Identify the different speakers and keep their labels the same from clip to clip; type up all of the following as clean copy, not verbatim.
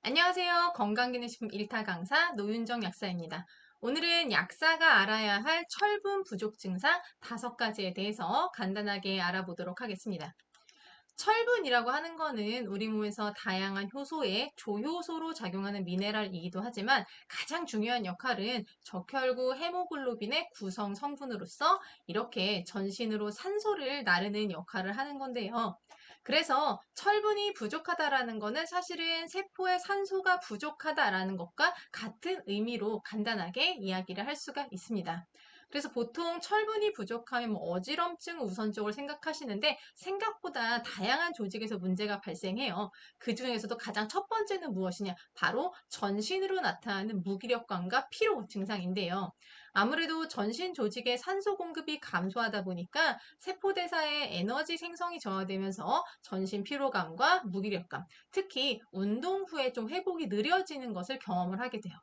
Speaker 1: 안녕하세요. 건강기능식품 1타 강사 노윤정 약사입니다. 오늘은 약사가 알아야 할 철분 부족 증상 5가지에 대해서 간단하게 알아보도록 하겠습니다. 철분이라고 하는 거는 우리 몸에서 다양한 효소의 조효소로 작용하는 미네랄이기도 하지만 가장 중요한 역할은 적혈구 헤모글로빈의 구성 성분으로서 이렇게 전신으로 산소를 나르는 역할을 하는 건데요. 그래서 철분이 부족하다라는 거는 사실은 세포에 산소가 부족하다라는 것과 같은 의미로 간단하게 이야기를 할 수가 있습니다. 그래서 보통 철분이 부족하면 어지럼증 우선적으로 생각하시는데 생각보다 다양한 조직에서 문제가 발생해요. 그 중에서도 가장 첫 번째는 무엇이냐? 바로 전신으로 나타나는 무기력감과 피로 증상인데요. 아무래도 전신 조직의 산소 공급이 감소하다 보니까 세포대사의 에너지 생성이 저하되면서 전신 피로감과 무기력감, 특히 운동 후에 좀 회복이 느려지는 것을 경험을 하게 돼요.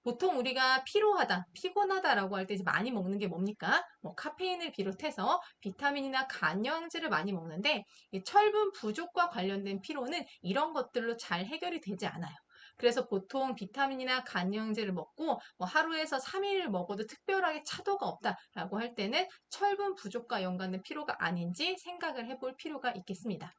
Speaker 1: 보통 우리가 피로하다, 피곤하다라고 할 때 많이 먹는 게 뭡니까? 카페인을 비롯해서 비타민이나 간영양제를 많이 먹는데 이 철분 부족과 관련된 피로는 이런 것들로 잘 해결이 되지 않아요. 그래서 보통 비타민이나 간영양제를 먹고 하루에서 3일을 먹어도 특별하게 차도가 없다라고 할 때는 철분 부족과 연관된 피로가 아닌지 생각을 해볼 필요가 있겠습니다.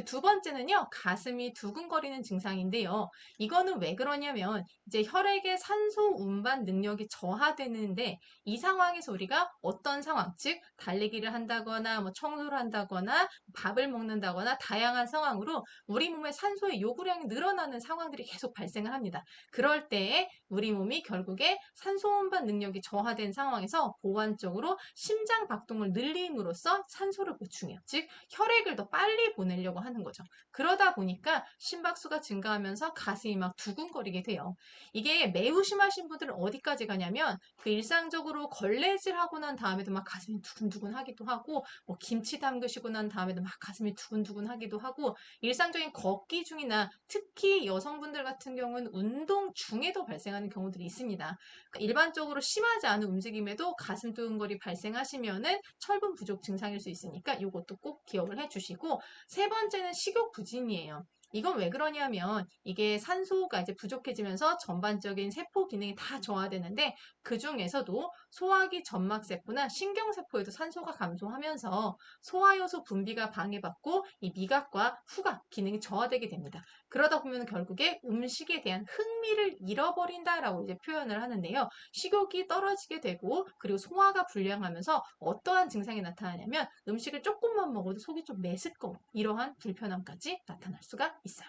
Speaker 1: 두 번째는요, 가슴이 두근거리는 증상인데요. 이거는 왜 그러냐면, 이제 혈액의 산소 운반 능력이 저하되는데, 이 상황에서 우리가 어떤 상황, 즉, 달리기를 한다거나, 청소를 한다거나, 밥을 먹는다거나, 다양한 상황으로 우리 몸의 산소의 요구량이 늘어나는 상황들이 계속 발생을 합니다. 그럴 때에 우리 몸이 결국에 산소 운반 능력이 저하된 상황에서 보완적으로 심장 박동을 늘림으로써 산소를 보충해요. 즉, 혈액을 더 빨리 보내려고 하는 거죠. 그러다 보니까 심박수가 증가하면서 가슴이 막 두근거리게 돼요. 이게 매우 심하신 분들은 어디까지 가냐면 그 일상적으로 걸레질 하고 난 다음에도 막 가슴이 두근두근 하기도 하고 김치 담그시고 난 다음에도 막 가슴이 두근두근 하기도 하고 일상적인 걷기 중이나 특히 여성분들 같은 경우는 운동 중에도 발생하는 경우들이 있습니다. 그러니까 일반적으로 심하지 않은 움직임에도 가슴 두근거리 발생하시면은 철분 부족 증상일 수 있으니까 이것도 꼭 기억을 해주시고 세 번째는 식욕 부진이에요. 이건 왜 그러냐면 이게 산소가 이제 부족해지면서 전반적인 세포 기능이 다 저하되는데 그 중에서도 소화기 점막세포나 신경세포에도 산소가 감소하면서 소화효소 분비가 방해받고 이 미각과 후각 기능이 저하되게 됩니다. 그러다 보면 결국에 음식에 대한 흥미를 잃어버린다라고 이제 표현을 하는데요. 식욕이 떨어지게 되고 그리고 소화가 불량하면서 어떠한 증상이 나타나냐면 음식을 조금만 먹어도 속이 좀 메스꺼워 이러한 불편함까지 나타날 수가 있어요.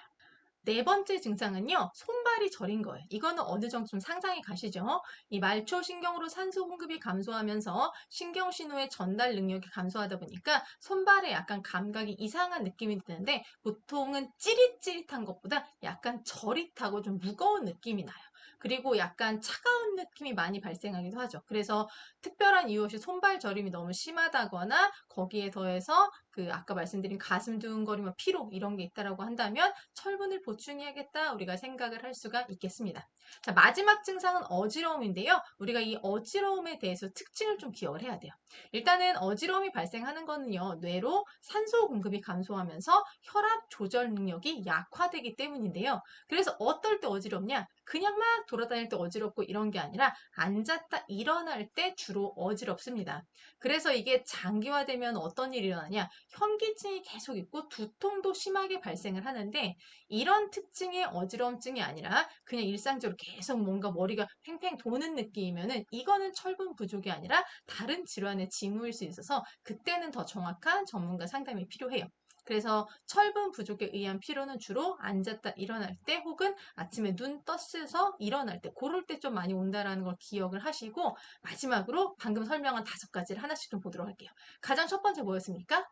Speaker 1: 네 번째 증상은요, 손발이 저린 거예요. 이거는 어느 정도 좀 상상이 가시죠? 이 말초신경으로 산소 공급이 감소하면서 신경신호의 전달 능력이 감소하다 보니까 손발에 약간 감각이 이상한 느낌이 드는데 보통은 찌릿찌릿한 것보다 약간 저릿하고 좀 무거운 느낌이 나요. 그리고 약간 차가운 느낌이 많이 발생하기도 하죠. 그래서 특별한 이유 없이 손발 저림이 너무 심하다거나 거기에 더해서 그 아까 말씀드린 가슴 두근거리며 피로 이런 게 있다라고 한다면 철분을 보충해야겠다 우리가 생각을 할 수가 있겠습니다. 자, 마지막 증상은 어지러움인데요. 우리가 이 어지러움에 대해서 특징을 좀 기억을 해야 돼요. 일단은 어지러움이 발생하는 거는요. 뇌로 산소 공급이 감소하면서 혈압 조절 능력이 약화되기 때문인데요. 그래서 어떨 때 어지럽냐? 그냥 막 돌아다닐 때 어지럽고 이런 게 아니라 앉았다 일어날 때 주로 어지럽습니다. 그래서 이게 장기화되면 어떤 일이 일어나냐? 현기증이 계속 있고 두통도 심하게 발생을 하는데 이런 특징의 어지러움증이 아니라 그냥 일상적으로 계속 뭔가 머리가 팽팽 도는 느낌이면은 이거는 철분 부족이 아니라 다른 질환의 징후일 수 있어서 그때는 더 정확한 전문가 상담이 필요해요. 그래서 철분 부족에 의한 피로는 주로 앉았다 일어날 때 혹은 아침에 눈 떴어서 일어날 때 그럴 때 좀 많이 온다라는 걸 기억을 하시고 마지막으로 방금 설명한 5가지를 하나씩 좀 보도록 할게요. 가장 첫 번째 뭐였습니까?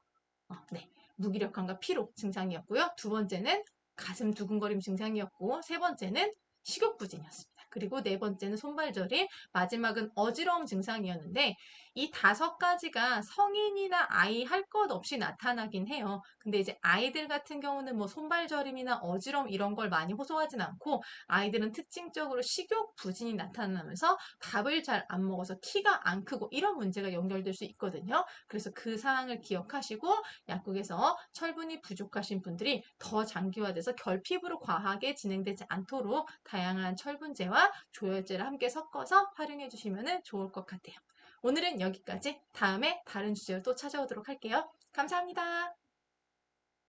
Speaker 1: 네. 무기력함과 피로 증상이었고요. 두 번째는 가슴 두근거림 증상이었고, 세 번째는 식욕부진이었습니다. 그리고 네 번째는 손발저림, 마지막은 어지러움 증상이었는데 이 5가지가 성인이나 아이 할 것 없이 나타나긴 해요. 근데 이제 아이들 같은 경우는 뭐 손발저림이나 어지러움 이런 걸 많이 호소하진 않고 아이들은 특징적으로 식욕 부진이 나타나면서 밥을 잘 안 먹어서 키가 안 크고 이런 문제가 연결될 수 있거든요. 그래서 그 사항을 기억하시고 약국에서 철분이 부족하신 분들이 더 장기화돼서 결핍으로 과하게 진행되지 않도록 다양한 철분제와 조혈제를 함께 섞어서 활용해 주시면 좋을 것 같아요. 오늘은 여기까지. 다음에 다른 주제로 또 찾아오도록 할게요. 감사합니다.